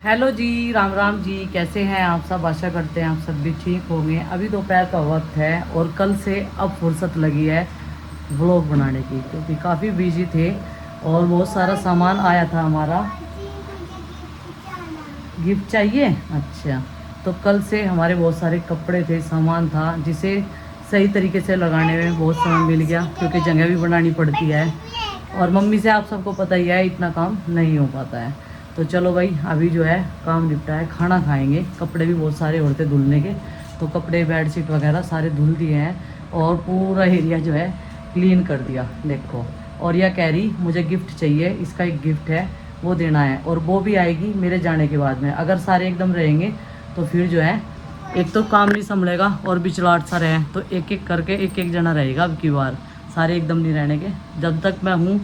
Hello जी, राम राम जी। कैसे हैं आप सब? आशा करते हैं आप सब भी ठीक होंगे। अभी दोपहर का वक्त है और कल से अब फुर्सत लगी है व्लॉग बनाने की, क्योंकि काफ़ी बिजी थे और बहुत सारा सामान आया था हमारा। गिफ्ट चाहिए? अच्छा, तो कल से हमारे बहुत सारे कपड़े थे, सामान था, जिसे सही तरीके से लगाने में बहुत समय मिल गया, क्योंकि जगह भी बनानी पड़ती है और मम्मी से आप सबको पता ही है इतना काम नहीं हो पाता है। तो चलो भाई, अभी जो है काम निपटा है, खाना खाएंगे। कपड़े भी बहुत सारे होते धुलने के, तो कपड़े बेडशीट वगैरह सारे धुल दिए हैं और पूरा एरिया जो है क्लीन कर दिया। देखो, और यह कह रही मुझे गिफ्ट चाहिए, इसका एक गिफ्ट है वो देना है, और वो भी आएगी मेरे जाने के बाद में। अगर सारे एकदम रहेंगे तो फिर जो है एक तो काम नहीं संभलेगा और बिचलाट सा रहे, तो एक एक करके एक एक जना रहेगा। अब की बार सारे एकदम नहीं रहने के। जब तक मैं हूँ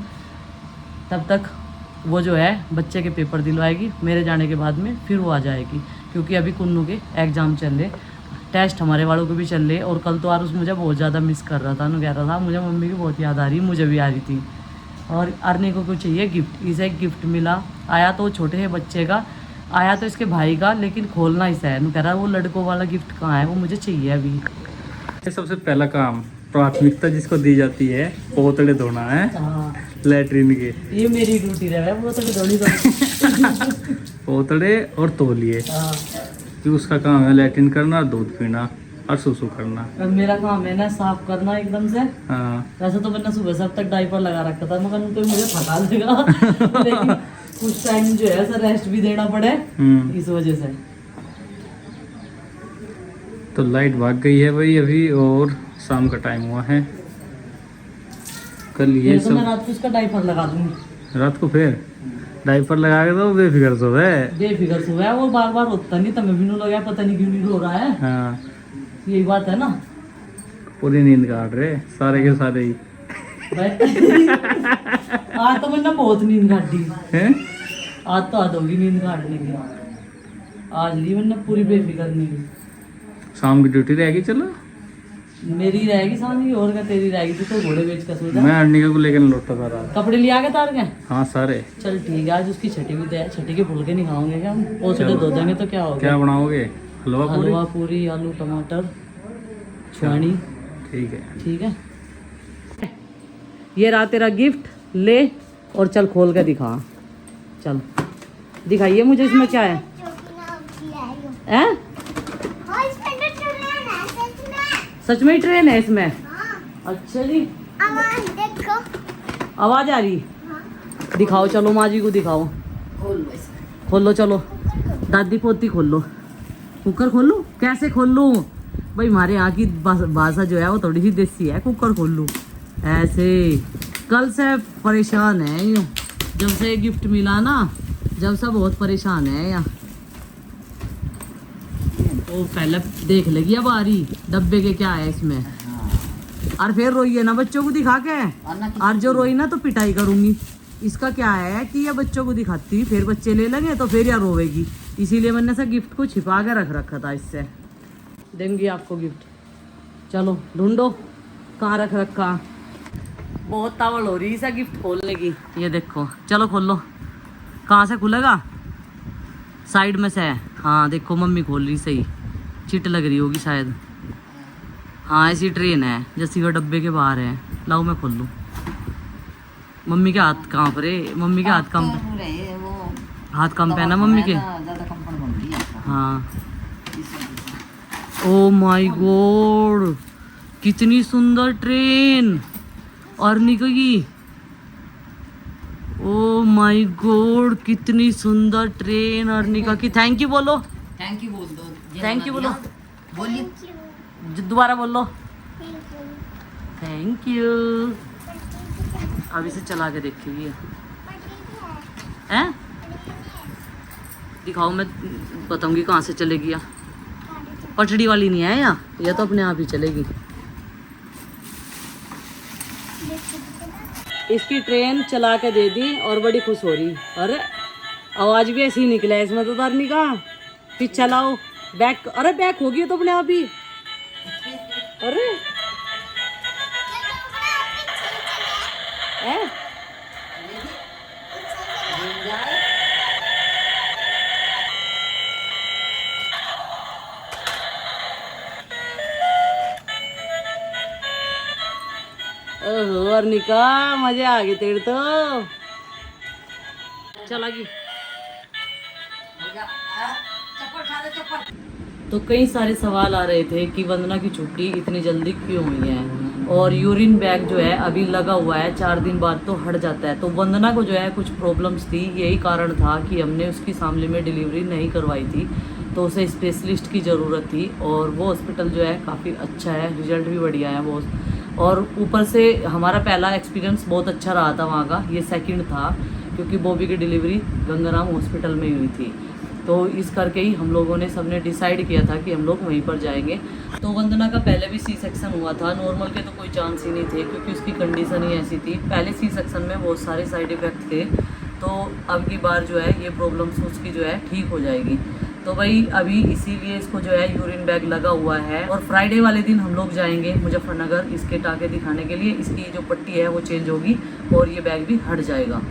तब तक वो जो है बच्चे के पेपर दिलवाएगी, मेरे जाने के बाद में फिर वो आ जाएगी, क्योंकि अभी कुन्नू के एग्ज़ाम चल रहे, टेस्ट हमारे वालों के भी चल रहे। और कल तो आरुष मुझे बहुत ज़्यादा मिस कर रहा था, कह रहा था मुझे मम्मी की बहुत याद आ रही, मुझे भी आ रही थी। और अरनी को कुछ चाहिए गिफ्ट, इसे एक गिफ्ट मिला। आया तो छोटे से बच्चे का, आया तो इसके भाई का, लेकिन खोलना इसे है। कह रहा वो लड़कों वाला गिफ्ट कहाँ है, वो मुझे चाहिए अभी। ये सबसे पहला काम, प्राथमिकता जिसको दी जाती है, पोतड़े धोना है। हाँ, लैट्रिन के ये मेरी ड्यूटी रहा है, वो तो धोनी तो। पोतड़े और तौलिए, हाँ, कि उसका काम है लैट्रिन करना, दूध पीना और सुसु करना। अब मेरा काम है ना साफ करना एकदम से। हाँ। वैसे तो मैंने सुबह से अब तक डायपर लगा रखा था, मगर तो मुझे थका देगा। लेकिन कुछ टाइम जो है सर रेस्ट भी देना पड़े, इस वजह से। तो लाइट भाग गई है भाई अभी, और शाम का टाइम हुआ है। कल ये तो मैं सब रात को उसका डायपर लगा दूंगी। रात को फिर डायपर लगा के तो बेफिक्र सो है। बेफिक्र से हुआ है, वो बार बार होता नहीं, तब भी नहीं लगा, पता नहीं क्यों नहीं रो रहा है। हाँ, यही बात है ना। पूरी नींद काट रहे सारे के सारे ही। आज तो मैंने बहुत नींद काटी हैं? आज तो आज होगी नींद काटने की। आज ली मैंने पूरी बेफिक्र नींद। शाम की ड्यूटी रहेगी। चलो, मेरी रहेगी शाम की, और क्या तेरी रहेगी? तू तो घोड़े बेच का सो जा। मैं अर्निका को लेकर लौटा था रात। कपड़े लिया के तार के? हाँ सारे। चल ठीक है, आज उसकी छठी भी तो है, छठी के फुलके नहीं खाओगे क्या हम? पोछड़े चलो। धो देंगे तो क्या होगा? क्या बनाओगे? हलवा पूरी? हलवा पूरी, आलू टमाटर छुआनी। ठीक है। ठीक है, ये रहा तेरा गिफ्ट, ले और चल खोल के दिखा। चल दिखाइए मुझे, इसमें क्या है? हैं? सच में ही ट्रेन है इसमें? अच्छा जी, आवाज आ रही? दिखाओ, चलो माँ जी को दिखाओ। खोल लो, चलो दादी पोती खोल लो। कुकर खोल लो? कैसे खोल लूँ भाई? हमारे यहाँ की भाषा जो है वो थोड़ी सी देसी है। कुकर खोल लूँ ऐसे? कल से परेशान है यूँ, जब से गिफ्ट मिला ना, जब से बहुत परेशान है यहाँ। वो पहले देख लेगी अब आ रही डब्बे के क्या है इसमें। और फिर रोइए ना बच्चों को दिखा के, और जो रोई ना तो पिटाई करूंगी। इसका क्या है कि ये बच्चों को दिखाती, फिर बच्चे ले लेंगे तो फिर यार रोवेगी। इसीलिए मैंने से गिफ्ट को छिपा के रख रखा था, इससे देंगी आपको गिफ्ट। चलो ढूंढो कहाँ रख रखा। बहुत तावल हो रही है इसे गिफ्ट खोलने की। ये देखो, चलो खोल लो। कहाँ से खुलेगा? साइड में से है। हाँ देखो, मम्मी खोल रही, सही चिट लग रही होगी शायद। हाँ ऐसी ट्रेन है जैसी वो डब्बे के बाहर है। लाओ मैं खोल लूँ। मम्मी के हाथ कांप रहे, मम्मी के हाथ कांप, हाथ कांप है ना मम्मी के। हाँ, ओ माय गॉड, कितनी सुंदर ट्रेन अर्निका की। ओ माय गॉड, कितनी सुंदर ट्रेन अर्निका की। थैंक यू बोलो। थैंक यू बोल दो। थैंक यू बोलो, बोलिए। दोबारा बोलो। Thank you. अब इसे चला के देखिए। हैं? दिखाओ, मैं बताऊंगी कहाँ से चलेगी। या पटड़ी वाली नहीं है यहाँ, यह तो अपने आप ही चलेगी। इसकी ट्रेन चला के दे दी और बड़ी खुश हो रही। अरे आवाज भी ऐसी निकला है इसमें तो धरनी का। पीछे लाओ, बैक। अरे बैक हो गई तो अपने आप ही। अरे और निका मजे आ गए तेरे तो चला गई। तो कई सारे सवाल आ रहे थे कि वंदना की छुट्टी इतनी जल्दी क्यों हुई है, और यूरिन बैग जो है अभी लगा हुआ है, 4 दिन बाद तो हट जाता है। तो वंदना को जो है कुछ प्रॉब्लम्स थी, यही कारण था कि हमने उसकी शामली में डिलीवरी नहीं करवाई थी, तो उसे स्पेशलिस्ट की ज़रूरत थी। और वो हॉस्पिटल जो है काफ़ी अच्छा है, रिजल्ट भी बढ़िया है वो। और ऊपर से हमारा पहला एक्सपीरियंस बहुत अच्छा रहा था वहाँ का, ये सेकंड था क्योंकि बॉबी की डिलीवरी गंगाराम हॉस्पिटल में हुई थी। तो इस करके ही हम लोगों ने सबने डिसाइड किया था कि हम लोग वहीं पर जाएंगे। तो वंदना का पहले भी सी सेक्शन हुआ था, नॉर्मल के तो कोई चांस ही नहीं थे क्योंकि उसकी कंडीशन ही ऐसी थी। पहले सी सेक्शन में बहुत सारे साइड इफ़ेक्ट थे, तो अब की बार जो है ये प्रॉब्लम्स उसकी जो है ठीक हो जाएगी। तो भाई अभी इसीलिए इसको जो है यूरिन बैग लगा हुआ है, और फ्राइडे वाले दिन हम लोग जाएंगे मुजफ्फरनगर इसके टाँके दिखाने के लिए। इसकी जो पट्टी है वो चेंज होगी और ये बैग भी हट जाएगा।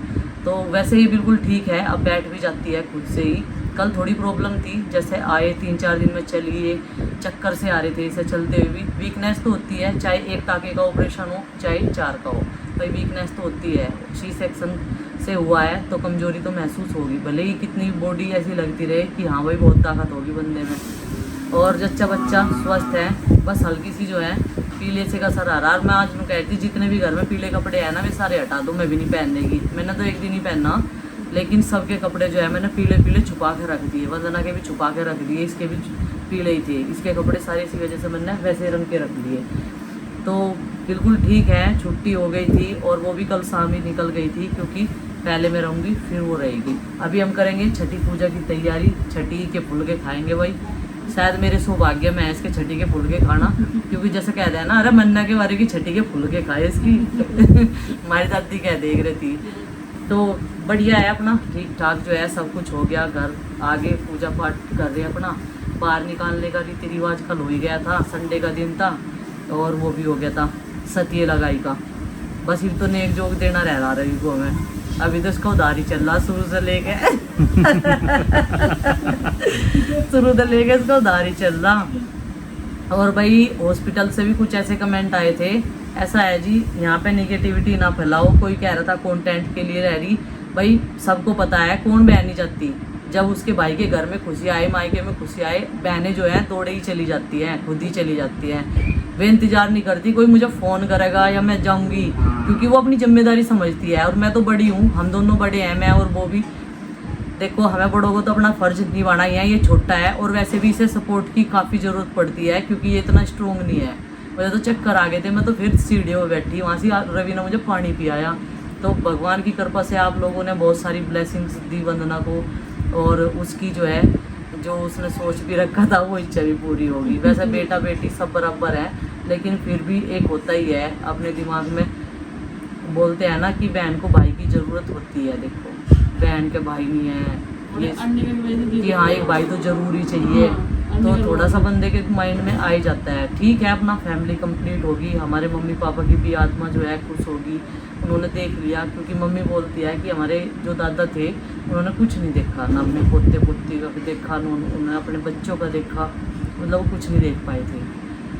तो वैसे ही बिल्कुल ठीक है, अब बैठ भी जाती है खुद से ही। कल थोड़ी प्रॉब्लम थी, जैसे आए 3-4 दिन में चलिए, चक्कर से आ रहे थे इसे चलते हुए भी। वीकनेस तो होती है, चाहे एक टाँके का ऑपरेशन हो चाहे 4 का हो, भाई वीकनेस तो होती है। सी सेक्शन से हुआ है तो कमजोरी तो महसूस होगी, भले ही कितनी बॉडी ऐसी लगती रहे कि हाँ भाई बहुत ताकत होगी बंदे में। और जच्चा बच्चा स्वस्थ है, बस हल्की सी जो है पीले से का सर आ रहा। मैं आज मैं कहती जितने भी घर में पीले कपड़े हैं ना वे सारे हटा दो, मैं भी नहीं पहनने की। मैंने तो एक दिन ही पहना, लेकिन सबके कपड़े जो है मैंने पीले पीले छुपा के रख दिए। वंदना के भी छुपा के रख दिए, इसके भी पीले ही थे। इसके कपड़े सारे इसी वजह से मैंने वैसे रंग के रख दिए। तो बिल्कुल ठीक है, छुट्टी हो गई थी और वो भी कल शाम ही निकल गई थी क्योंकि पहले मैं रहूँगी फिर वो रहेगी। अभी हम करेंगे छठी पूजा की तैयारी, छठी के फुलके खाएंगे भाई। शायद मेरे सौभाग्य में है इसके छठी के फुलके खाना, क्योंकि जैसे कहते हैं ना, अरे मन्ना के बारे की छठी के फुलके खाए इसकी हमारी दादी कह देख रही थी। तो बढ़िया है अपना, ठीक ठाक जो है सब कुछ हो गया। घर आगे पूजा पाठ कर रहे हैं अपना। बाहर निकालने का रीति रिवाज कल हो ही गया था, संडे का दिन था, और वो भी हो गया था सतिये लगाई का। बस इब तो नेक जोग देना रह रहा रवि को हमें। अभी तो इसका उधारी चल रहा शुरू से लेके शुरू से लेके इसका उधारी चल रहा। और भाई हॉस्पिटल से भी कुछ ऐसे कमेंट आए थे, ऐसा है जी यहाँ पे नेगेटिविटी ना फैलाओ। कोई कह रहा था कंटेंट के लिए रह रही, भाई सबको पता है कौन बहन नहीं जाती। जब उसके भाई के घर में खुशी आए, मायके में खुशी आए, बहनें जो हैं दौड़े ही चली जाती हैं, खुद ही चली जाती हैं। वे इंतजार नहीं करती कोई मुझे फ़ोन करेगा या मैं जाऊंगी, क्योंकि वो अपनी जिम्मेदारी समझती है। और मैं तो बड़ी हूँ, हम दोनों बड़े हैं, मैं और वो भी। देखो हमें बड़ों को तो अपना फ़र्ज निभाना ही है, ये छोटा है। और वैसे भी इसे सपोर्ट की काफ़ी ज़रूरत पड़ती है क्योंकि ये इतना स्ट्रोंग नहीं है। मुझे तो चक्कर आ गए थे, मैं तो फिर सीढ़ियों में बैठी, वहाँ से रवि ने मुझे पानी पिलाया। तो भगवान की कृपा से आप लोगों ने बहुत सारी ब्लेसिंग्स दी वंदना को, और उसकी जो है जो उसने सोच भी रखा था वो इच्छा भी पूरी होगी। वैसे बेटा बेटी सब बराबर है, लेकिन फिर भी एक होता ही है अपने दिमाग में। बोलते हैं ना कि बहन को भाई की ज़रूरत होती है। देखो बहन के भाई नहीं है ये कि हाँ एक भाई तो ज़रूरी चाहिए, तो थोड़ा सा बंदे के माइंड में आ ही जाता है। ठीक है, अपना फैमिली कंप्लीट होगी, हमारे मम्मी पापा की भी आत्मा जो है खुश होगी, उन्होंने देख लिया। क्योंकि मम्मी बोलती है कि हमारे जो दादा थे उन्होंने कुछ नहीं देखा, ना अपने पोते पोती का भी देखा, ना उन्होंने अपने बच्चों का देखा, मतलब वो कुछ नहीं देख पाए थे।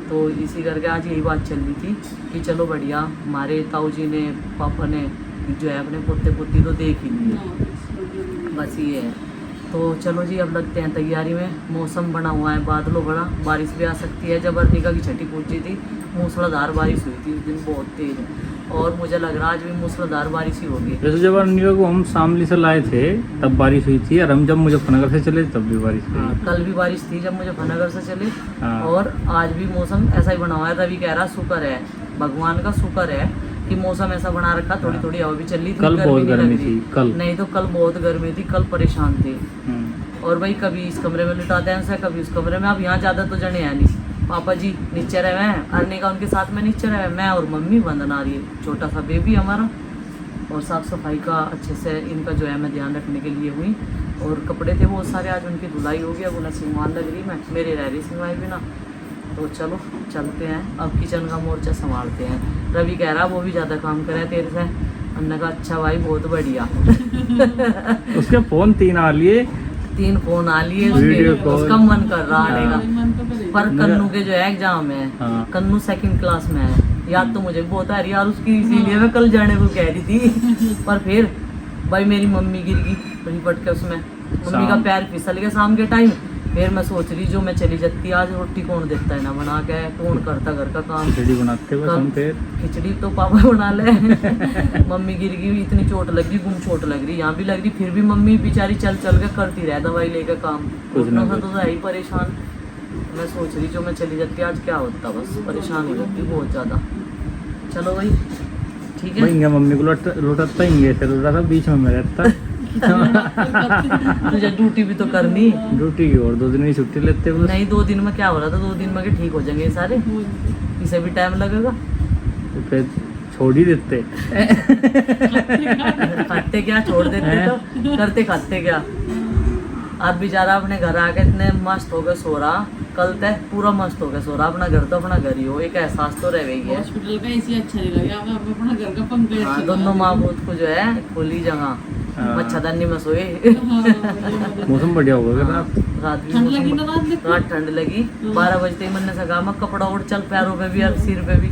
तो इसी करके आज यही बात चल रही थी कि चलो बढ़िया, हमारे ताऊ जी ने पापा ने जो है अपने पोते पोती तो देख ही लिए, बस ये है। तो चलो जी अब लगते हैं तैयारी में। मौसम बना हुआ है बादलों बड़ा, बारिश भी आ सकती है। जब अर्निका की छठी पूजी थी मूसलाधार बारिश हुई थी उस दिन बहुत तेज, और मुझे लग रहा आज भी मूसलाधार बारिश ही होगी। जैसे जब अर्निका को हम शामली से लाए थे तब बारिश हुई थी, और हम जब मुजफ्फरनगर से चले तब भी बारिश हुई। हाँ, कल भी बारिश थी जब मुजफ्फरनगर से चले, हाँ। और आज भी मौसम ऐसा ही बना हुआ है। रवि कह रहा शुक्र है, भगवान का शुक्र है कि मौसम ऐसा बना रखा। थोड़ी थोड़ी हवा भी चल रही थी, कल बहुत नहीं गर्मी लग रही। थी कल, नहीं तो कल बहुत गर्मी थी, कल परेशान थे। और भाई कभी इस कमरे में लिटाते हैं ऐसे, कभी उस कमरे में। अब यहाँ ज़्यादा तो जने हैं नहीं, पापा जी नीचे रहे हैं, अर्निका उनके साथ में नीचे रहे, मैं और मम्मी, वंदना रही है, छोटा सा बेबी हमारा। और साफ़ सफाई का अच्छे से इनका जो है मैं ध्यान रखने के लिए हुई। और कपड़े थे बहुत सारे, आज उनकी धुलाई हो गई, अब उन्हें सिंगवान लग रही, मैं मेरे रह रही सिंगवाई भी ना। तो चलो चलते हैं, अब किचन का मोर्चा संभालते हैं। रवि कह रहा वो भी ज़्यादा काम करे तेरे से, हमने कहा अच्छा भाई बहुत बढ़िया उसके फोन 3 आ लिए, 3 फोन आ लिए वीडियो उसके, कॉल। उसका मन कर रहा आने का। पर मेरा- कन्नू के जो है एग्जाम है, हाँ। कन्नू 2nd क्लास में है, याद तो मुझे बहुत आ रही है यार उसकी, इसीलिए मैं कल जाने को कह रही थी। पर फिर भाई मेरी मम्मी गिर गई वहीं पट के उसमें, मम्मी का पैर फिसल गया शाम के टाइम। फिर मैं सोच रही जो मैं चली जाती आज रोटी कौन देता है ना बना के, कौन करता घर का काम। खिचड़ी बनाते बस हम फिर। खिचड़ी तो पापा बना ले। मम्मी गिर गई, इतनी चोट लग गई, गुम चोट लग रही, यहाँ भी लग रही, फिर भी मम्मी बेचारी चल चल के करती रहे दवाई लेकर काम। कुछ ना उतना सा तो है ही परेशान। मैं सोच रही जो मैं चली जाती आज क्या होता, बस परेशान हो जाती बहुत ज़्यादा। चलो भाई ठीक है। भैया मम्मी को लौटाता ही ऐसे लौटा था, बीच में मैं रहता। तुझे ड्यूटी भी तो करनी। ड्यूटी की और 2 दिन की छुट्टी लेते बस। नहीं 2 दिन में क्या हो रहा था, 2 दिन में के ठीक हो जाएंगे ये सारे, इसे भी टाइम लगेगा। तो फिर छोड़ ही देते। खाते क्या छोड़ देते तो करते खाते क्या। अब बेचारा अपने घर आके इतने मस्त हो गए सो रहा, कल तक पूरा मस्त हो गया सो रहा। अपना घर तो अपना घर ही हो, एक एहसास तो रह गई है। हॉस्पिटल का एसी अच्छा नहीं लगा, हमें अपना घर का पंखा अच्छा लगा। दोनों माँ भूत को जो है खुली जगह हाँ। मच्छरदानी में सोए। मौसम बढ़िया होगा रात। रात भी ठंड लगी ना मौसम- रात में? रात ठंड लगी। 12 बजते ही मन से कहा मैं कपड़ा उड़ चल, पैरों पे भी और सिर पे भी।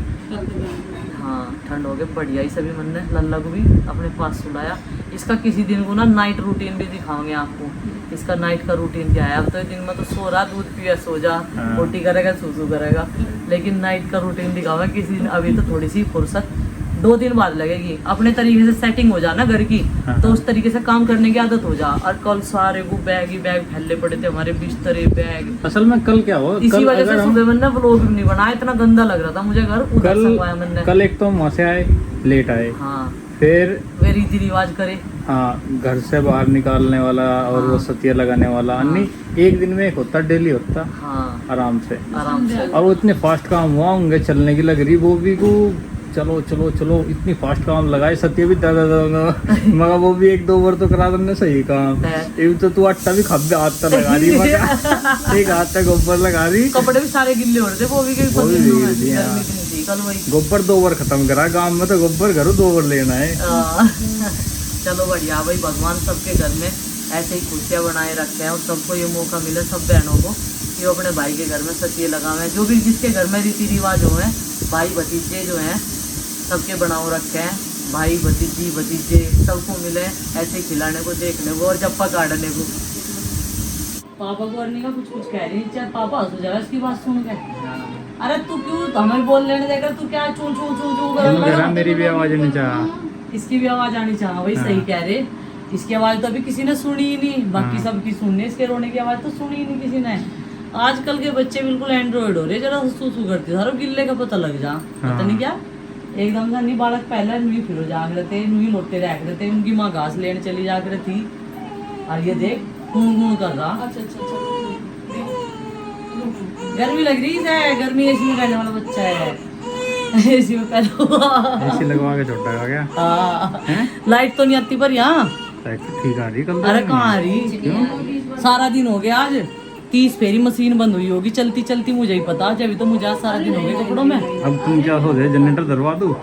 हाँ ठंड हो गई बढ़िया ही। सभी मन ने लल्ला को भी अपने पास सुलाया। इसका किसी दिन को ना नाइट रूटीन भी दिखाओगे आपको, इसका नाइट का रूटीन क्या है। अब तो दिन में तो सो रहा, दूध पिया सो जा, हाँ। रोटी करेगा सूसू करेगा, लेकिन नाइट का रूटीन दिखाओगे किसी दिन। अभी तो थोड़ी सी फुर्सत 2 दिन बाद लगेगी, अपने तरीके से सेटिंग हो जाना घर की, हाँ। तो उस तरीके से काम करने की आदत हो जा। और कल सारे वो बैग ही बैग फैले पड़े थे हमारे, बिस्तरे बैग। असल में कल क्या हुआ, इसी कल वजह अगर से हम सुबह मैंने व्लॉग भी नहीं बनाया, इतना गंदा लग रहा था मुझे घर। उधर से पाया मैंने। कल एक तो हम वहाँ से आए लेट आए, हाँ फिर वे रीति रिवाज करे। हाँ घर से बाहर निकालने वाला और वो हाँ। सतिया लगाने वाला हाँ। नहीं, एक दिन में एक होता, डेली होता हाँ आराम से। आराम से। और वो इतने फास्ट काम हुआ होंगे, चलने की लग रही वो भी को, चलो चलो चलो इतनी फास्ट काम लगाए। सत्य भी मगर वो भी 1-2 बार तो करा देने सही काम। है। एक तो तू आटा भी खब्बे हाथ तक लगा रही, मगर एक हाथ तक गोबर लगा रही। कपड़े भी सारे गिल्ले हो रहे थे, वो भी कहीं वो भी पसीनों में, गिर दिए, हाँ। गर्मी इतनी थी कल वही। गोबर 2 बार खत्म करा, गांव में तो गोबर घरों 2 बार लेना है। चलो बढ़िया भाई, भगवान सबके घर में ऐसे ही खुशियाँ बनाए रखे हैं और सबको ये मौका मिले, सब बहनों को, कि वो अपने भाई के घर में सतिये लगावे। जो भी जिसके घर में रीति रिवाज हो, भाई भतीजे जो हैं सबके बनाओ रखे हैं। भाई भतीजी भतीजे सबको मिले ऐसे ही खिलाने को, देखने को और चप्पा काटने को। पापा को अर्नी का कुछ कुछ कह रही है, पापा हंस जाएगा इसकी बात सुन के। अरे तू क्यों हमें बोल लेने देगा, तू क्या चू चू चू चू कर रहा है? मेरी भी आवाज नहीं चाह। इसकी भी आवाज आनी चाहिए। वही सही हाँ। कह रहे, इसकी आवाज तो अभी किसी ने सुनी ही नहीं, बाकी हाँ। सबकी सुनने, इसके रोने की आवाज तो सुनी ही नहीं किसी ने। आजकल के बच्चे बिल्कुल एंड्रॉइड हो रहे, जरा सू करते सारे गिल्ले का पता लग जा, पता नहीं क्या एकदम से। नहीं बालक पहले नुई फिर जाग रहे थे, नुई लोटे रख रहे थे, उनकी माँ घास लेने चली जाग रही थी, और ये देख घूम घूम कर रहा। अच्छा गर्मी लग रही है, गर्मी एसी में रहने वाला बच्चा है। एसी में पैदा हुआ। ऐसी लगवा के छोटा हो गया। हाँ। हैं? लाइट तो नहीं आती पर यहाँ। ठीक आ रही कल। अरे कहाँ आ रही, सारा दिन हो गया आज। 30 फेरी मशीन बंद हुई होगी चलती चलती, मुझे ही पता। जब तो मुझे आज सारा दिन हो गया कपड़ों में। अब तुम क्या हो गए, जनरेटर दरवा दूं?